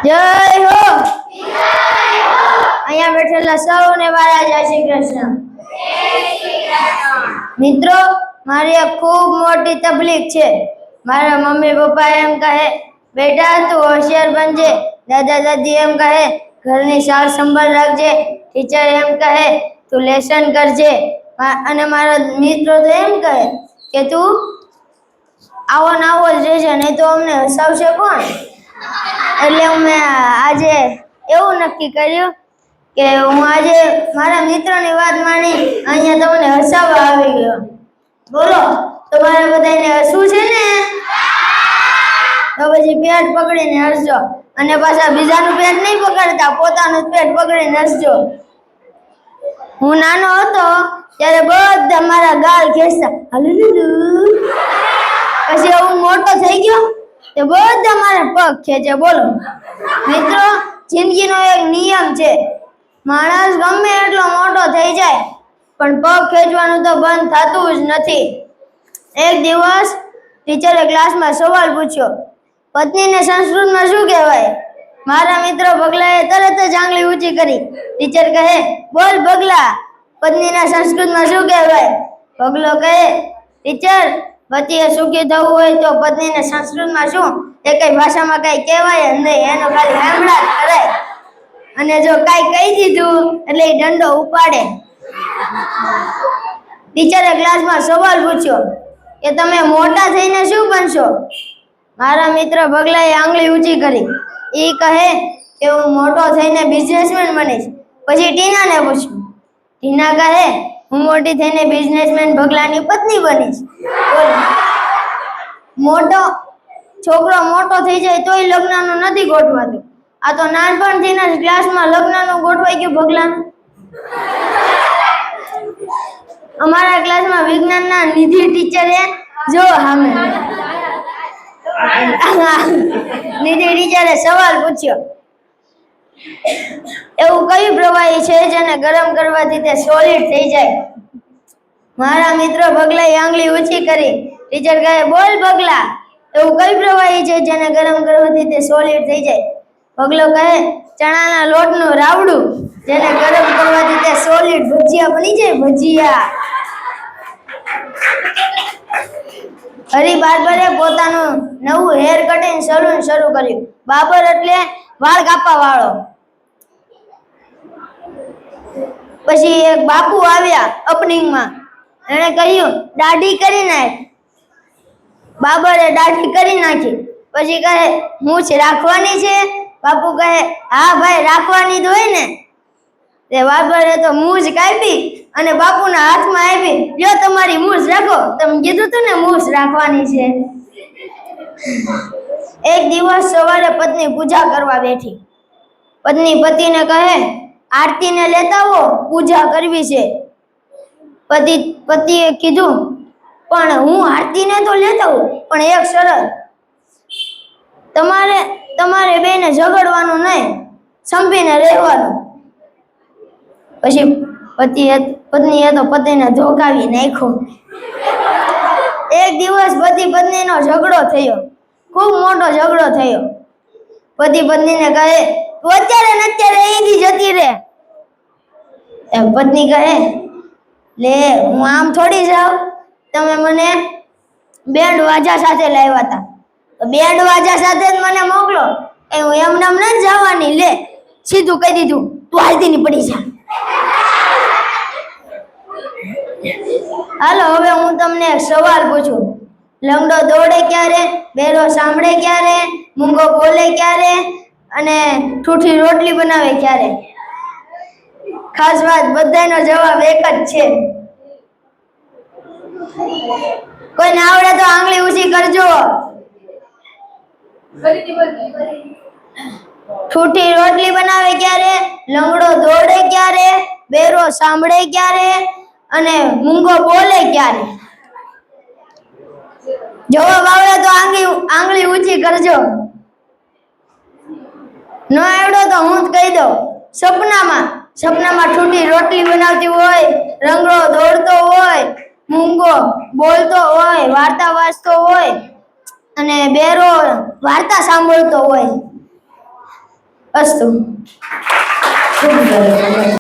જય હો. અહીંયા બેઠેલા સૌને મારા જય શ્રી કૃષ્ણ. મિત્રો, મારી એક ખૂબ મોટી તકલીફ છે. મારા મમ્મી પપ્પા એમ કહે, બેટા તું હોશિયાર બનજે. દાદા દાદી એમ કહે, ઘરની સાર સંભાળ રાખજે. ટીચર એમ કહે, તું લેસન કરજે. અને મારા મિત્રો તો એમ કહે કે તું આવો ને આવો જ રહેજે, નહીં તો અમને હસાવશે કોણ? એટલે મેં આજે એવું નક્કી કર્યું કે હું આજે મારા મિત્રની વાત માની અહીંયા તમને હસાવવા આવી ગયો. બોલો, તમારે બધાને હસવું છે ને? તો પછી પેટ પકડીને હસજો, અને પાછા બીજાનું પેટ નહીં પકડતા, પોતાનું પેટ પકડીને હસજો. હું નાનો હતો ત્યારે બધા મારા ગાલ ખેંચતા, પછી હું મોટો થઈ ગયો તે બધા મારા પગ ખેંચે. બોલો મિત્રો, જિંદગીનો એક નિયમ છે, માણસ ગમે એટલો મોટો થઈ જાય પણ પગ ખેંચવાનું તો બંધ થતું જ નથી. એક દિવસ ટીચરે ક્લાસમાં સવાલ પૂછ્યો, પત્નીને સંસ્કૃતમાં શું કહેવાય? મારા મિત્ર બગલાએ તરત જ આંગળી ઊંચી કરી. ટીચર કહે, બોલ બગલા, પત્નીના સંસ્કૃતમાં શું કહેવાય? બગલો કહે, ટીચર, પતિએ સુખી થવું હોય તો પત્નીને સંસ્કૃતમાં શું? એ કઈ ભાષામાં કઈ કહેવાય જ નહીં, એનો ખાલી સાંભળા જ કરાય. અને જો કઈ કહી દીધું એટલે એ દંડો ઉપાડે. ટીચરે ક્લાસમાં સવાલ પૂછ્યો કે તમે મોટા થઈને શું બનશો? મારા મિત્ર બગલાએ આંગળી ઊંચી કરી. એ કહે કે હું મોટો થઈને બિઝનેસમેન બનીશ. પછી ટીનાને પૂછ્યું. ટીના કહે, હું મોટી થઈને બિઝનેસમેન બગલાની પત્ની બનીશ. છોકરો મોટો થઈ જાય તોય લગ્નનું નથી ગોઠવાતું. આ તો નાનપણથી જ ક્લાસમાં લગ્નનું ગોઠવાઈ ગયું બગલાનું. અમારા ક્લાસમાં વિજ્ઞાનના નિધિ ટીચરે જો સામે નિધિ ટીચરે સવાલ પૂછ્યો, એવું કયું પ્રવાહી છે જેને ગરમ કરવાથી તે સોલિડ થઈ જાય? મારા મિત્ર બગલાએ આંગળી ઊંચી કરી. ટીચર કહે, બોલ બગલા, એવું કયું પ્રવાહી છે જેને ગરમ કરવાથી તે સોલિડ થઈ જાય? બગલો કહે, ચણાના લોટનું રાવડું, જેને ગરમ કરવાથી તે સોલિડ ભજીયા બની જાય, ભજીયા. હરી બાર્બરે પોતાનું નવું હેર કટિંગ સલૂન શરૂ કર્યું. બાબર એટલે વાળ કાપવા વાળો. પછી એક બાપુ આવ્યા ઓપનિંગમાં. એણે કહ્યું, દાઢી કરી નાખ. બાબરે દાઢી કરી નાખી. પછી કહે, મૂછ રાખવાની છે? બાપુ કહે, હા ભાઈ, રાખવાની જ હોય ને. તે બાબરે તો મૂછ કાપી અને બાપુના હાથમાં આપી. લ્યો તમારી મૂછ રાખો, તમે કીધું તું ને મૂછ રાખવાની છે. એક દિવસ સવારે પત્ની પૂજા કરવા બેઠી. પત્ની પતિને કહે, આરતીને લેતા આવો, પૂજા કરવી છે. પતિએ કીધું, પણ હું આરતીને તો લેતા આવું, પણ એક શરત, તમારે બેને ઝઘડવાનું નહીં, સંપીને રહેવાનું. પછી પત્નીએ તો પતિને ધોકાવી નાખ્યો. એક દિવસ પતિ પત્નીનો ઝઘડો થયો, ખૂબ મોટો ઝઘડો થયો. પતિ પત્નીને કહે, તું અત્યારે ને અત્યારે અહીંથી જતી રહે. પત્ની કહે, લે હું આમ થોડી જાઉં, તમે મને બેન્ડ વાજા સાથે લાવ્યા હતા, તો બેન્ડ વાજા સાથે જ મને મોકલો. એ હું એમને નથી જવાની. લે સીધું કહી દીધું, તું હાલતીની પડી જા. હાલો, હવે હું તમને એક સવાલ પૂછું. લંગડો દોડે ક્યારે? બેરો સાંભળે ક્યારે? મૂંગો બોલે ક્યારે? અને ઠૂઠી રોટલી બનાવે ક્યારે? ખાસ વાત, બધાનો જવાબ એક જ છે. કોઈને આવડે તો આંગળી ઊંચી કરજો. ઠૂઠી રોટલી બનાવે ક્યારે? લંગડો દોડે ક્યારે? બેરો સાંભળે ક્યારે? અને મૂંગો બોલે ક્યારે? જવાબ આવડે તો આંગળી ઊંચી કરજો. ન આવડે તો હું જ કહી દઉં. સપનામાં ઠૂઠી રોટલી બનાવતી હોય, લંગડો દોડતો હોય, મૂંગો બોલતો હોય, વાર્તા વાંચતો હોય, અને બેરો વાર્તા સાંભળતો હોય. અસ્તુ. ખૂબ સરસ.